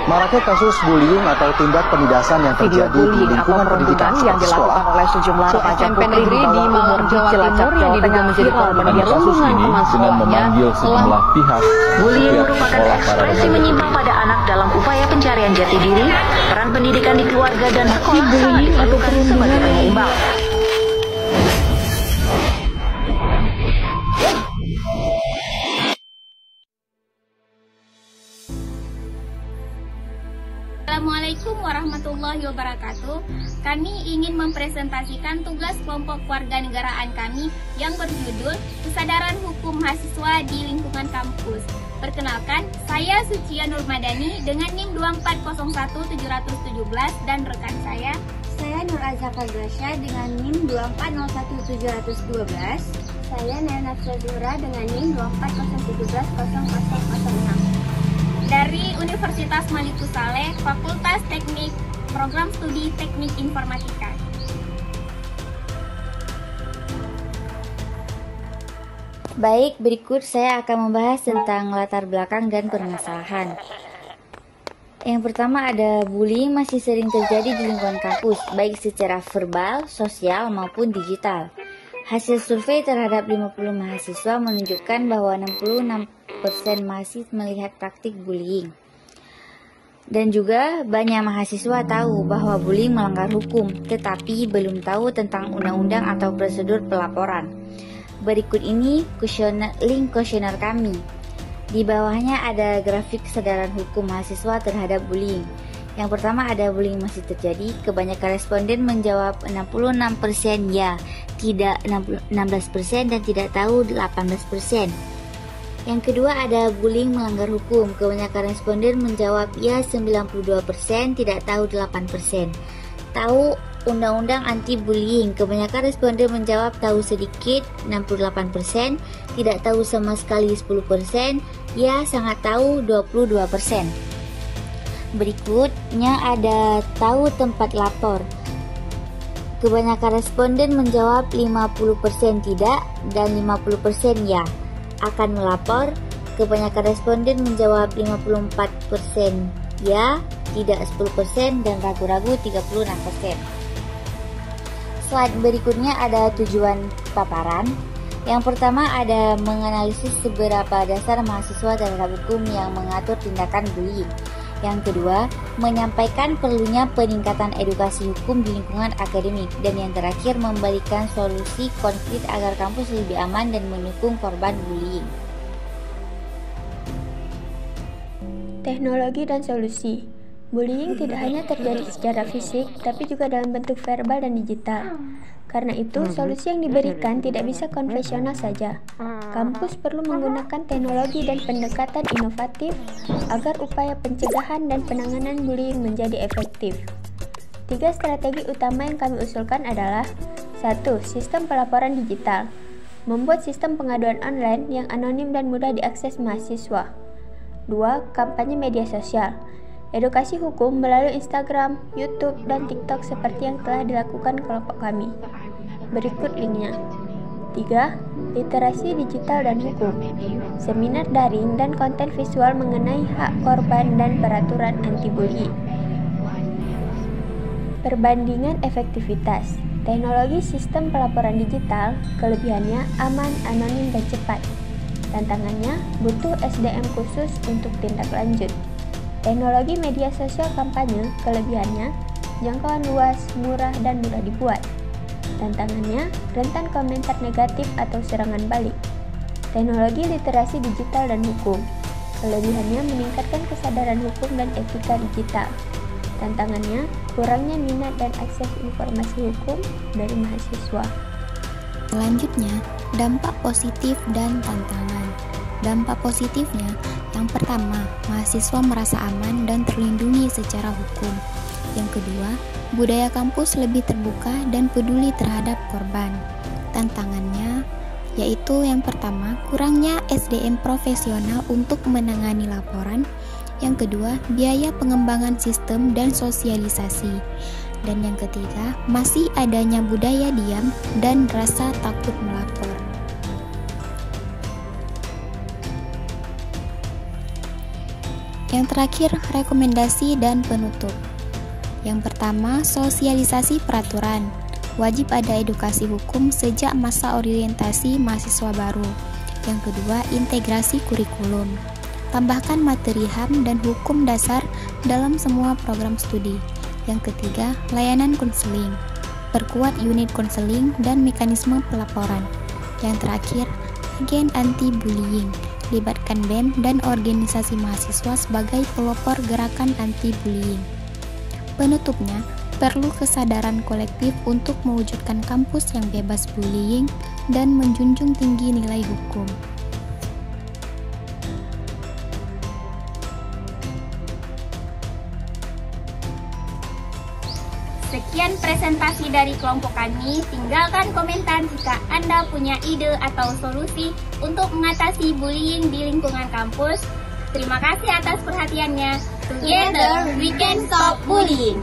Maraknya kasus bullying atau tindak penindasan yang terjadi di lingkungan pendidikan yang dilakukan oleh sejumlah remaja putri di bawah umur di Cilacap, Jawa Tengah menjadi korban perundungan teman sekolahnya sejumlah pihak. Bullying merupakan ekspresi menyimpang pada anak dalam upaya pencarian jati diri. Peran pendidikan di keluarga dan sekolah sangat diperlukan sebagai penyeimbang. Assalamualaikum warahmatullahi wabarakatuh. Kami ingin mempresentasikan tugas kelompok warganegaraan kami yang berjudul Kesadaran Hukum Mahasiswa di Lingkungan Kampus. Perkenalkan, saya Sucia Nurmadani dengan NIM 2401717 dan rekan saya Nur Azhar Glasya dengan NIM 2401712. Saya Nana Zura dengan NIM 240170006. dari Universitas Maliku Saleh, Fakultas Teknik, Program Studi Teknik Informatika. Baik, berikut saya akan membahas tentang latar belakang dan permasalahan. Yang pertama ada bullying masih sering terjadi di lingkungan kampus, baik secara verbal, sosial, maupun digital. Hasil survei terhadap 50 mahasiswa menunjukkan bahwa 66% masih melihat praktik bullying. Dan juga banyak mahasiswa tahu bahwa bullying melanggar hukum, tetapi belum tahu tentang undang-undang atau prosedur pelaporan. Berikut ini link kuesioner kami. Di bawahnya ada grafik kesadaran hukum mahasiswa terhadap bullying. Yang pertama ada bullying masih terjadi, kebanyakan responden menjawab 66% ya, tidak 16% dan tidak tahu 18%. Yang kedua ada bullying melanggar hukum, kebanyakan responden menjawab ya 92%, tidak tahu 8%. Tahu undang-undang anti bullying, kebanyakan responden menjawab tahu sedikit 68%, tidak tahu sama sekali 10%, ya sangat tahu 22%. Berikutnya ada tahu tempat lapor. Kebanyakan responden menjawab 50% tidak dan 50% ya akan melapor. Kebanyakan responden menjawab 54% ya, tidak 10% dan ragu-ragu 36%. Slide berikutnya ada tujuan paparan. Yang pertama ada menganalisis seberapa dasar mahasiswa terhadap hukum yang mengatur tindakan bullying. Yang kedua, menyampaikan perlunya peningkatan edukasi hukum di lingkungan akademik. Dan yang terakhir, memberikan solusi konflik agar kampus lebih aman dan mendukung korban bullying. Teknologi dan solusi. Bullying tidak hanya terjadi secara fisik, tapi juga dalam bentuk verbal dan digital. Karena itu, solusi yang diberikan tidak bisa konvensional saja. Kampus perlu menggunakan teknologi dan pendekatan inovatif agar upaya pencegahan dan penanganan bullying menjadi efektif. 3 strategi utama yang kami usulkan adalah 1. Sistem pelaporan digital. Membuat sistem pengaduan online yang anonim dan mudah diakses mahasiswa. 2. Kampanye media sosial. Edukasi hukum melalui Instagram, YouTube, dan TikTok seperti yang telah dilakukan kelompok kami. Berikut linknya. 3. Literasi digital dan hukum. Seminar daring dan konten visual mengenai hak korban dan peraturan anti-bullying. Perbandingan efektivitas. Teknologi sistem pelaporan digital, kelebihannya aman, anonim, dan cepat. Tantangannya, butuh SDM khusus untuk tindak lanjut. Teknologi media sosial kampanye, kelebihannya jangkauan luas, murah, dan mudah dibuat. Tantangannya, rentan komentar negatif atau serangan balik. Teknologi literasi digital dan hukum, kelebihannya meningkatkan kesadaran hukum dan etika digital. Tantangannya, kurangnya minat dan akses informasi hukum dari mahasiswa. Selanjutnya, dampak positif dan tantangan. Dampak positifnya, yang pertama, mahasiswa merasa aman dan terlindungi secara hukum. Yang kedua, budaya kampus lebih terbuka dan peduli terhadap korban. Tantangannya, yaitu yang pertama, kurangnya SDM profesional untuk menangani laporan. Yang kedua, biaya pengembangan sistem dan sosialisasi. Dan yang ketiga, masih adanya budaya diam dan rasa takut melapor. Yang terakhir, rekomendasi dan penutup. Yang pertama, sosialisasi peraturan. Wajib ada edukasi hukum sejak masa orientasi mahasiswa baru. Yang kedua, integrasi kurikulum. Tambahkan materi HAM dan hukum dasar dalam semua program studi. Yang ketiga, layanan konseling. Perkuat unit konseling dan mekanisme pelaporan. Yang terakhir, agen anti-bullying. Libatkan BEM dan organisasi mahasiswa sebagai pelopor gerakan anti-bullying. Penutupnya, perlu kesadaran kolektif untuk mewujudkan kampus yang bebas bullying dan menjunjung tinggi nilai hukum. Sekian presentasi dari kelompok kami. Tinggalkan komentar jika Anda punya ide atau solusi untuk mengatasi bullying di lingkungan kampus. Terima kasih atas perhatiannya. Together we can stop bullying.